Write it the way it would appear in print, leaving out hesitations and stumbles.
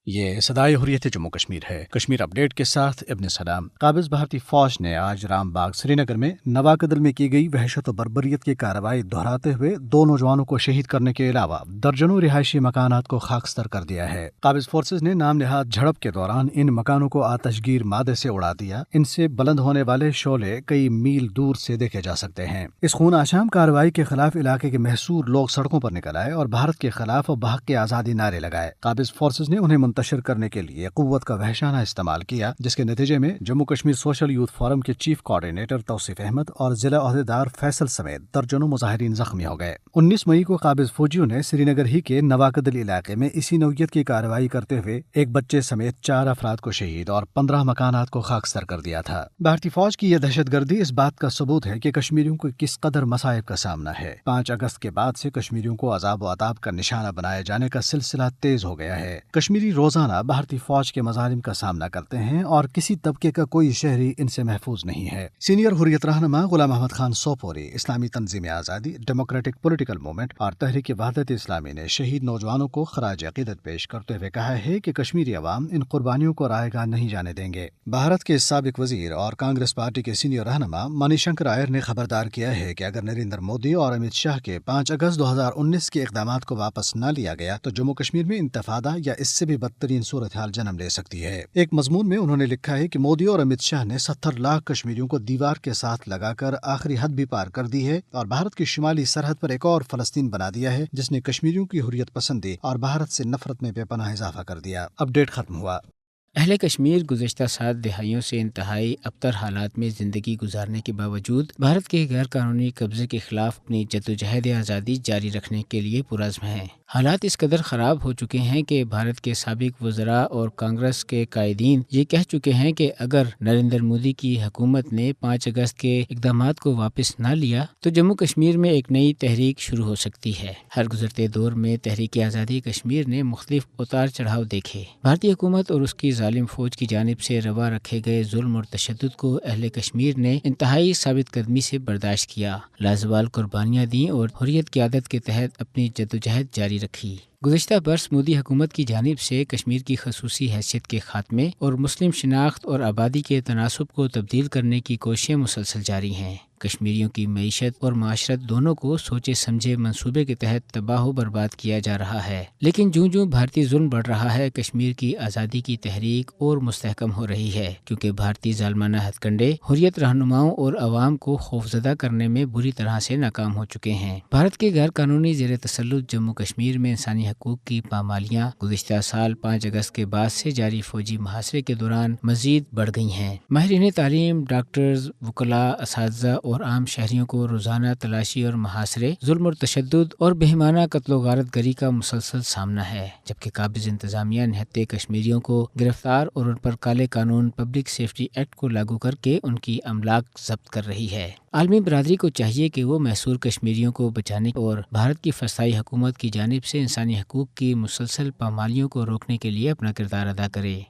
یہ صدائے حریت جموں کشمیر ہے۔ کشمیر اپڈیٹ کے ساتھ ابن سلام۔ قابض بھارتی فوج نے آج رام باغ سری نگر میں نواکدل میں کی گئی وحشت و بربریت کی کارروائی دہراتے ہوئے 2 نوجوانوں کو شہید کرنے کے علاوہ درجنوں رہائشی مکانات کو خاکستر کر دیا ہے۔ قابض فورسز نے نام نہاد جھڑپ کے دوران ان مکانوں کو آتش گیر مادے سے اڑا دیا۔ ان سے بلند ہونے والے شعلے کئی میل دور سے دیکھے جا سکتے ہیں۔ اس خون آشام کارروائی کے خلاف علاقے کے محصور لوگ سڑکوں پر نکل آئے اور بھارت کے خلاف و بحق کے آزادی نعرے لگائے۔ قابض فورسز نے انہیں منتشر کرنے کے لیے قوت کا وحشانہ استعمال کیا، جس کے نتیجے میں Jammu Kashmir social youth forum کے چیف کوآرڈینیٹر توصیف احمد اور ضلع عہدیدار فیصل سمیت درجنوں مظاہرین زخمی ہو گئے۔ 19 مئی کو قابض فوجیوں نے سری نگر ہی کے نواکدل علاقے میں اسی نوعیت کی کارروائی کرتے ہوئے ایک بچے سمیت 4 افراد کو شہید اور 15 مکانات کو خاکستر کر دیا تھا۔ بھارتی فوج کی یہ دہشت گردی اس بات کا ثبوت ہے کہ کشمیریوں کو کس قدر مصائب کا سامنا ہے۔ 5 اگست کے بعد سے کشمیریوں کو عذاب و عطاب کا نشانہ بنائے جانے کا سلسلہ تیز ہو گیا ہے۔ کشمیری روزانہ بھارتی فوج کے مظالم کا سامنا کرتے ہیں اور کسی طبقے کا کوئی شہری ان سے محفوظ نہیں ہے۔ سینئر حریت رہنما غلام محمد خان سوپوری، اسلامی تنظیم آزادی، ڈیموکریٹک پولیٹیکل موومنٹ اور تحریک وحدت اسلامی نے شہید نوجوانوں کو خراج عقیدت پیش کرتے ہوئے کہا ہے کہ کشمیری عوام ان قربانیوں کو رائے گاہ نہیں جانے دیں گے۔ بھارت کے سابق وزیر اور کانگریس پارٹی کے سینئر رہنما منی شنکر آئر نے خبردار کیا ہے کہ اگر نریندر مودی اور امت شاہ کے 5 اگست 2019 کے اقدامات کو واپس نہ لیا گیا تو جموں کشمیر میں انتفاضہ یا اس سے بھی بدترین صورتحال جنم لے سکتی ہے۔ ایک مضمون میں انہوں نے لکھا ہے کہ مودی اور امت شاہ نے 70 لاکھ کشمیریوں کو دیوار کے ساتھ لگا کر آخری حد بھی پار کر دی ہے اور بھارت کی شمالی سرحد پر ایک اور فلسطین بنا دیا ہے، جس نے کشمیریوں کی حریت پسندی اور بھارت سے نفرت میں بے پناہ اضافہ کر دیا۔ اپڈیٹ ختم ہوا۔ اہل کشمیر گزشتہ 7 دہائیوں سے انتہائی ابتر حالات میں زندگی گزارنے کے باوجود بھارت کے غیر قانونی قبضے کے خلاف اپنی جدوجہد آزادی جاری رکھنے کے لیے پرعزم ہیں۔ حالات اس قدر خراب ہو چکے ہیں کہ بھارت کے سابق وزراء اور کانگریس کے قائدین یہ کہہ چکے ہیں کہ اگر نریندر مودی کی حکومت نے 5 اگست کے اقدامات کو واپس نہ لیا تو جموں کشمیر میں ایک نئی تحریک شروع ہو سکتی ہے۔ ہر گزرتے دور میں تحریک آزادی کشمیر نے مختلف اتار چڑھاؤ دیکھے۔ بھارتی حکومت اور اس کی ظالم فوج کی جانب سے روا رکھے گئے ظلم اور تشدد کو اہل کشمیر نے انتہائی ثابت قدمی سے برداشت کیا، لازوال قربانیاں دیں اور حریت قیادت کے تحت اپنی جدوجہد جاری رکھی۔ گزشتہ برس مودی حکومت کی جانب سے کشمیر کی خصوصی حیثیت کے خاتمے اور مسلم شناخت اور آبادی کے تناسب کو تبدیل کرنے کی کوششیں مسلسل جاری ہیں۔ کشمیریوں کی معیشت اور معاشرت دونوں کو سوچے سمجھے منصوبے کے تحت تباہ و برباد کیا جا رہا ہے، لیکن جوں جوں بھارتی ظلم بڑھ رہا ہے کشمیر کی آزادی کی تحریک اور مستحکم ہو رہی ہے، کیونکہ بھارتی ظالمانہ ہتھ کنڈے حریت رہنماؤں اور عوام کو خوفزدہ کرنے میں بری طرح سے ناکام ہو چکے ہیں۔ بھارت کے غیر قانونی زیر تسلط جموں کشمیر میں انسانی حقوق کی پامالیاں گزشتہ سال 5 اگست کے بعد سے جاری فوجی محاصرے کے دوران مزید بڑھ گئی ہیں۔ ماہرین تعلیم، ڈاکٹرز، وکلاء، اساتذہ اور عام شہریوں کو روزانہ تلاشی اور محاصرے، ظلم اور تشدد اور بہیمانہ قتل و غارت گری کا مسلسل سامنا ہے، جبکہ قابض انتظامیہ نہتے کشمیریوں کو گرفتار اور ان پر کالے قانون پبلک سیفٹی ایکٹ کو لاگو کر کے ان کی املاک ضبط کر رہی ہے۔ عالمی برادری کو چاہیے کہ وہ محصور کشمیریوں کو بچانے اور بھارت کی فسطائی حکومت کی جانب سے انسانی حقوق کی مسلسل پامالیوں کو روکنے کے لیے اپنا کردار ادا کرے۔